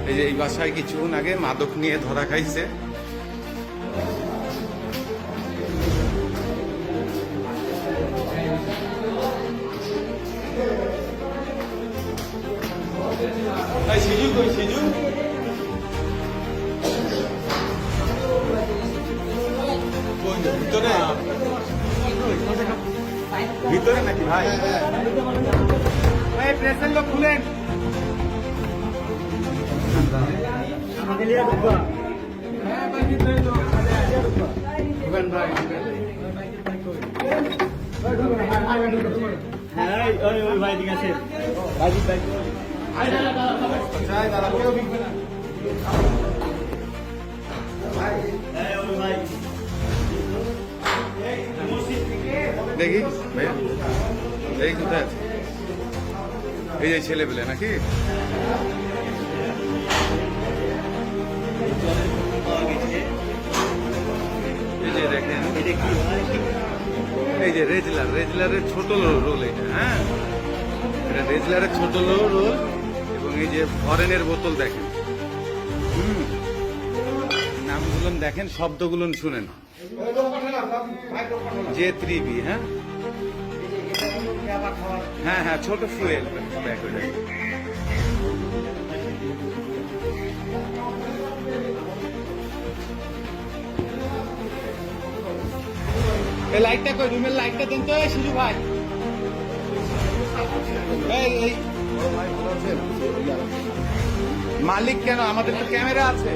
এই যে এই বাসায় কিছুক্ষণ আগে মাদক নিয়ে ধরা খাইছে। সিজু কই সিজু? ভিতরে ভিতরে নাকি ভাই? প্রেসের লোক খুলেন। দেখি ভাইয়া এই কোথায় আছে? এই যে ছেলে পেলে নাকি? এই যে দেখেন, এই যে রেজলারের ছোট রোল এটা। হ্যাঁ, এটা রেজলারের ছোট রোল এবং এই যে ফরেনের বোতল দেখেন। নামগুলো দেখেন, শব্দগুলো শুনেন। J3B। হ্যাঁ হ্যাঁ হ্যাঁ, ছোট ফুয়েল ব্যাগ। এই লাইটটা কই? রুমের লাইটটা দেন তো শিশু ভাই। মালিক কেন? আমাদের তো ক্যামেরা আছে।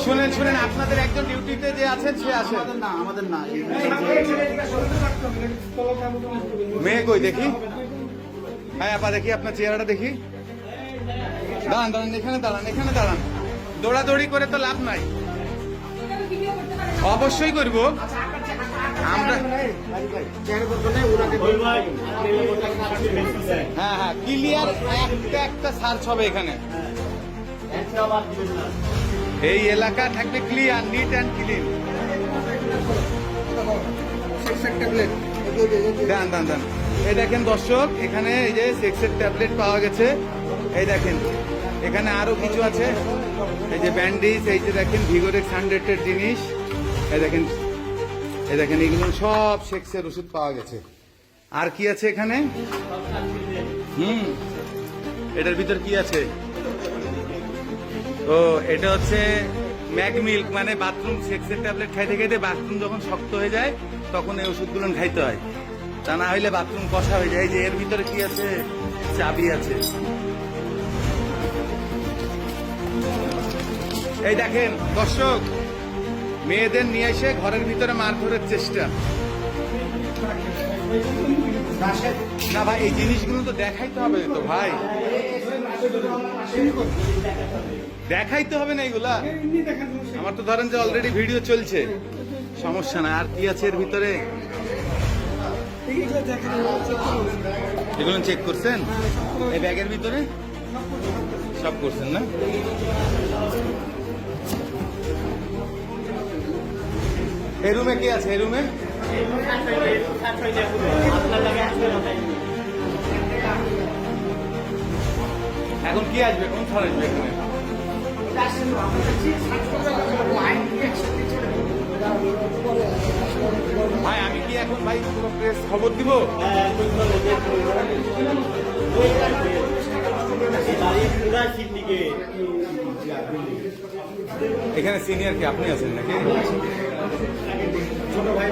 শুনেন শুনেন, আপনাদের একজন ডিউটিতে যে আছেন সে আসেন। না, আমাদের না। মেয়ে কই দেখি? হ্যাঁ আপা দেখি, আপনার চেহারাটা দেখি। দাঁড়ান দাঁড়ান, এখানে দাঁড়ান, এখানে দাঁড়ান। দৌড়াদৌড়ি করে তো লাভ নাই। অবশ্যই করব আমরা। হ্যাঁ হ্যাঁ, ক্লিয়ার একটা সার্চ হবে এখানে। এই এলাকা থাকবে ক্লিয়ার, নিট অ্যান্ড ক্লিন। দান দান দান। এই দেখেন দর্শক, এখানে এই যে সেক্সের ট্যাবলেট পাওয়া গেছে। এই দেখেন এখানে আরো কিছু আছে। এই যে ব্যান্ডেজ, এই যে দেখেন ভিগোরেক্স 100-এর জিনিস। এই দেখেন, এই দেখেন এগুলো সব সেক্সের ওষুধ পাওয়া গেছে। আর কি আছে এখানে? এটার ভিতর কি আছে? ও, এটা হচ্ছে ম্যাগ মিল্ক, মানে বাথরুম সেক্সের ট্যাবলেট খাইতে খাইতে বাথরুম যখন শক্ত হয়ে যায় তখন এই ওষুধগুলো খাইতে হয়, তা না হইলে বাথরুম কষা হয়ে যায়। যে এর ভিতরে কি আছে? চাবি আছে। এই দেখেন দর্শক, মেয়েদের নিয়ে এসে ঘরের ভিতরে মারধরের চেষ্টা। না ভাই, এই জিনিসগুলো তো দেখাইতে হবে তো ভাই, দেখাইতে হবে না এগুলা। আমার তো ধরেন যে অলরেডি ভিডিও চলছে, সমস্যা না। আর কি আছে এর ভিতরে? এগুলো চেক করছেন? এই ব্যাগের ভিতরে সব করছেন না? এই রুমে কি আছে? এই রুমে এখন কি আসবে? কোন স্যার আসবে এখানে? ভাই আমি কি এখন ভাই পুরো প্রেস খবর দিব? এখানে সিনিয়র কি আপনি আছেন নাকি? ছোট ভাই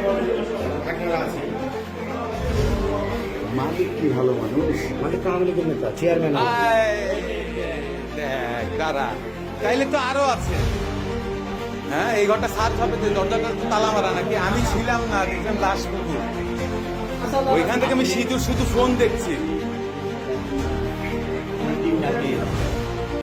মালিক কি ভালো মানুষ, মালিক আওয়ামী লীগের নেতা, চেয়ারম্যান। কারা? তাইলে তো আরো আছে। হ্যাঁ, এই ঘরটা সার্চ হবে, দরজাটা তালা মারা নাকি? আমি ছিলাম না, দেখলাম লাশ পুকুর। ওইখান থেকে আমি শুধু ফোন দেখছি।